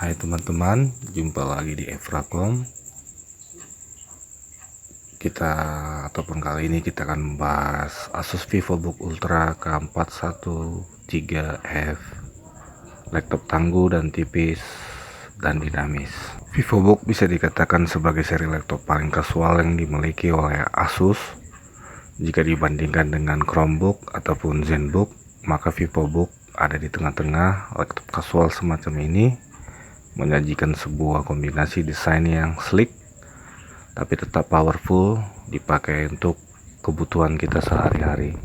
Hai teman-teman, jumpa lagi di Evrakom. Kali ini kita akan membahas Asus VivoBook Ultra K413F. Laptop tangguh dan tipis dan dinamis. VivoBook bisa dikatakan sebagai seri laptop paling kasual yang dimiliki oleh Asus. Jika dibandingkan dengan Chromebook ataupun ZenBook, maka VivoBook ada di tengah-tengah. Laptop kasual semacam ini menyajikan sebuah kombinasi desain yang sleek tapi tetap powerful, dipakai untuk kebutuhan kita sehari-hari.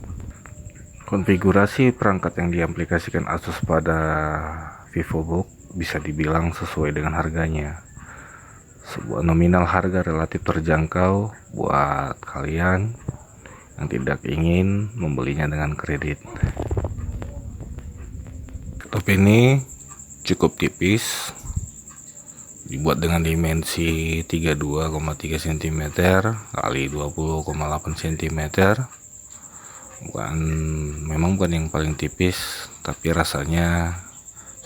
Konfigurasi perangkat yang diaplikasikan Asus pada VivoBook bisa dibilang sesuai dengan harganya. Sebuah nominal harga relatif terjangkau buat kalian yang tidak ingin membelinya dengan kredit. Laptop ini cukup tipis, dibuat dengan dimensi 32,3 cm kali 20,8 cm. Memang bukan yang paling tipis, tapi rasanya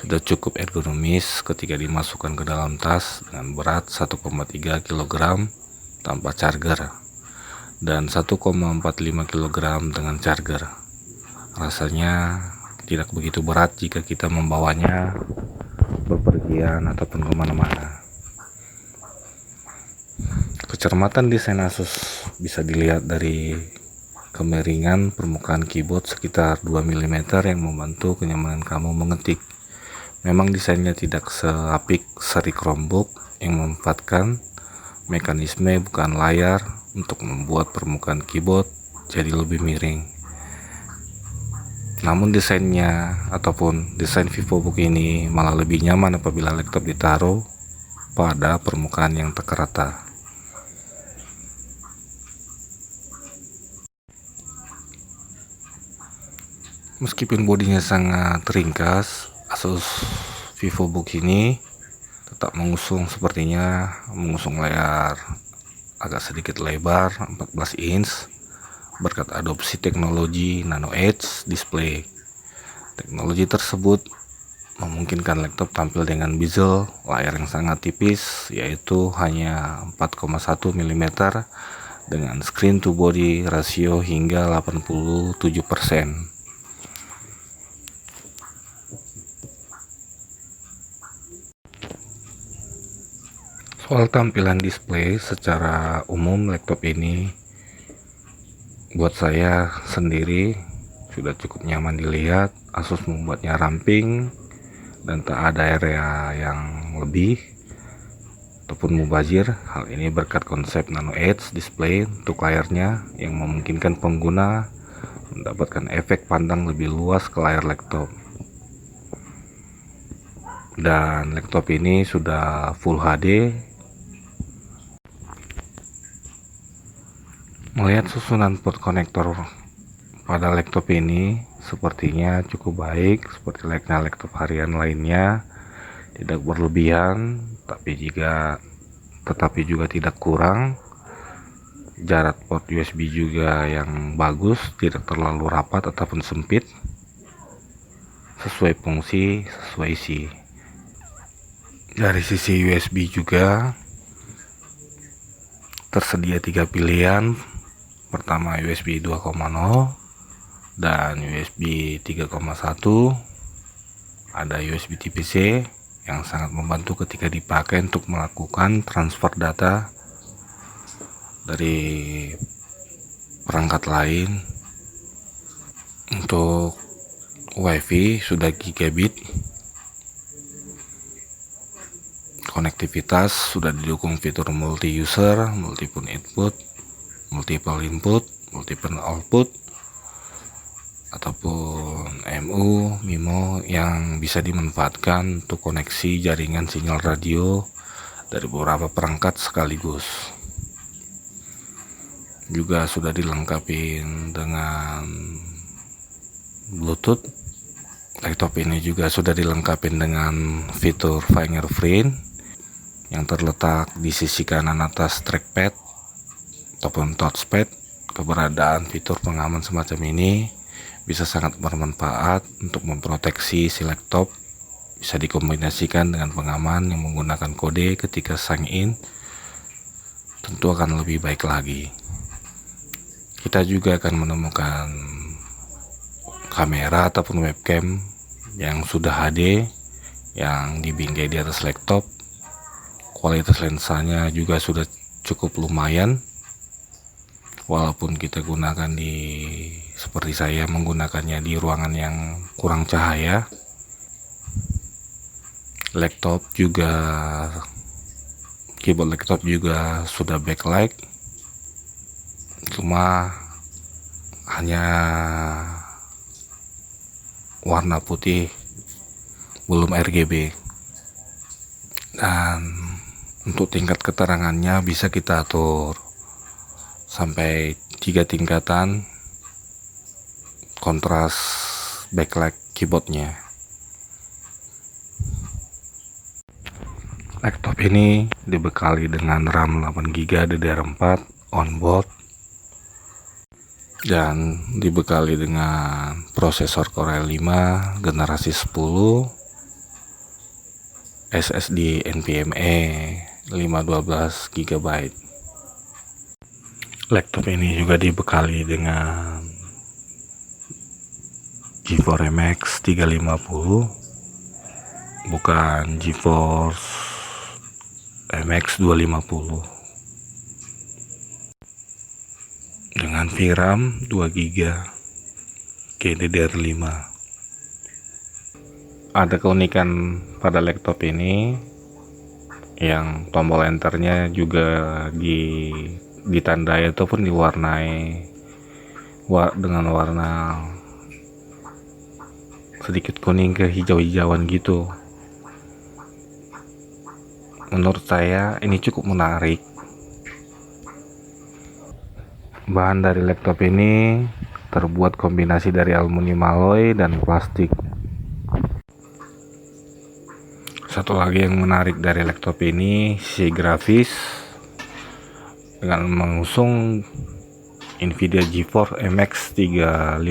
sudah cukup ergonomis ketika dimasukkan ke dalam tas dengan berat 1,3 kg tanpa charger dan 1,45 kg dengan charger. Rasanya tidak begitu berat jika kita membawanya bepergian ataupun kemana-mana. Kecermatan desain Asus bisa dilihat dari kemiringan permukaan keyboard sekitar 2 mm yang membantu kenyamanan kamu mengetik. Memang desainnya tidak seapik seri Chromebook yang memanfaatkan mekanisme bukan layar untuk membuat permukaan keyboard jadi lebih miring. Namun desainnya ataupun desain VivoBook ini malah lebih nyaman apabila laptop ditaruh pada permukaan yang tak rata. Meskipun bodinya sangat ringkas, Asus VivoBook ini tetap mengusung layar agak sedikit lebar 14 inch berkat adopsi teknologi Nano Edge display. Teknologi tersebut memungkinkan laptop tampil dengan bezel layar yang sangat tipis, yaitu hanya 4,1 mm dengan screen to body rasio hingga 87%. Soal tampilan display, secara umum laptop ini buat saya sendiri sudah cukup nyaman dilihat. Asus membuatnya ramping dan tak ada area yang lebih ataupun mubazir. Hal ini berkat konsep Nano Edge display untuk layarnya yang memungkinkan pengguna mendapatkan efek pandang lebih luas ke layar laptop. Dan laptop ini sudah Full HD. Melihat susunan port konektor pada laptop ini sepertinya cukup baik, seperti layaknya laptop harian lainnya, tidak berlebihan tetapi juga tidak kurang. Jarak port USB juga yang bagus, tidak terlalu rapat ataupun sempit, sesuai fungsi, sesuai isi. Dari sisi USB juga tersedia 3 pilihan. Pertama USB 2.0 dan USB 3.1. Ada USB Type-C yang sangat membantu ketika dipakai untuk melakukan transfer data dari perangkat lain. Untuk WiFi sudah gigabit. Konektivitas sudah didukung fitur multi user, multiple input, multiple input, multiple output, ataupun MU, MIMO yang bisa dimanfaatkan untuk koneksi jaringan sinyal radio dari beberapa perangkat sekaligus. Juga sudah dilengkapi dengan Bluetooth. Laptop ini juga sudah dilengkapi dengan fitur fingerprint yang terletak di sisi kanan atas trackpad ataupun touchpad. Keberadaan fitur pengaman semacam ini bisa sangat bermanfaat untuk memproteksi si laptop bisa dikombinasikan dengan pengaman yang menggunakan kode ketika sign in, tentu akan lebih baik lagi. Kita juga akan menemukan kamera ataupun webcam yang sudah HD, yang dibingkai di atas laptop. Kualitas lensanya juga sudah cukup lumayan, walaupun kita gunakan seperti saya menggunakannya di ruangan yang kurang cahaya. Keyboard laptop juga sudah backlight, cuma hanya warna putih, belum RGB. Dan untuk tingkat keterangannya bisa kita atur sampai 3 tingkatan kontras backlight keyboardnya. Laptop ini dibekali dengan RAM 8GB DDR4 onboard dan dibekali dengan prosesor Core i5 generasi 10, SSD NVMe 512GB. Laptop ini juga dibekali dengan GeForce MX 350, bukan GeForce MX 250, dengan VRAM 2GB GDDR5. Ada keunikan pada laptop ini yang tombol enternya juga ditandai ataupun diwarnai dengan warna sedikit kuning ke hijau-hijauan gitu. Menurut saya ini cukup menarik. Bahan dari laptop ini terbuat kombinasi dari aluminium alloy dan plastik. Satu lagi yang menarik dari laptop ini sisi grafis, dengan mengusung Nvidia GeForce MX 350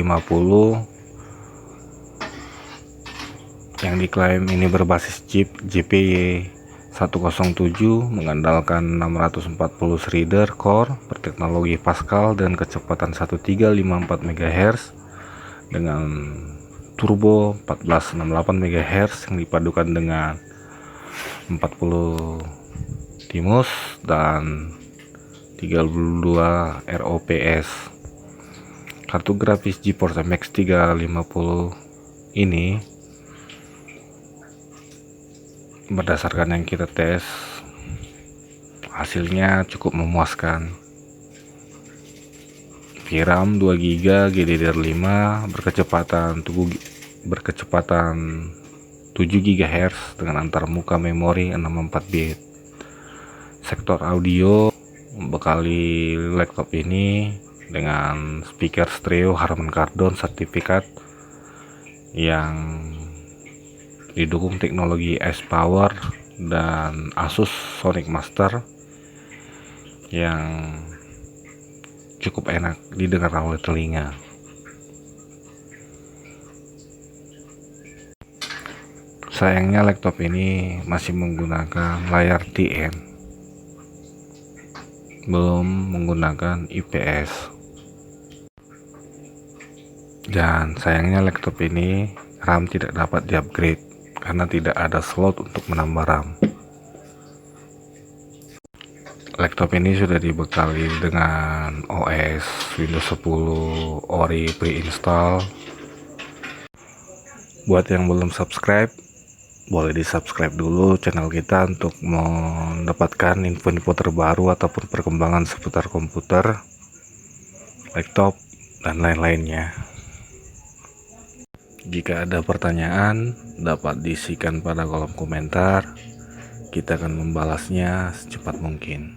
yang diklaim ini berbasis chip GPY 107 mengandalkan 640 shader core berteknologi Pascal dan kecepatan 1354 MHz dengan turbo 1468 MHz yang dipadukan dengan 40 TIMUS dan 32 ROPS. Kartu grafis GeForce MX 350 ini berdasarkan yang kita tes, hasilnya cukup memuaskan. VRAM 2GB GDDR5 berkecepatan 7 GHz dengan antarmuka memori 64 bit. Sektor audio membekali laptop ini dengan speaker stereo Harman Kardon sertifikat yang didukung teknologi S-Power dan Asus Sonic Master yang cukup enak didengar oleh telinga. Sayangnya laptop ini masih menggunakan layar TN, belum menggunakan IPS. Dan sayangnya laptop ini RAM tidak dapat di-upgrade karena tidak ada slot untuk menambah RAM. Laptop ini sudah dibekali dengan OS Windows 10 Ori pre-install. Buat yang belum subscribe, boleh di subscribe dulu channel kita untuk mendapatkan info-info terbaru ataupun perkembangan seputar komputer, laptop, dan lain-lainnya. Jika ada pertanyaan, dapat diisikan pada kolom komentar. Kita akan membalasnya secepat mungkin.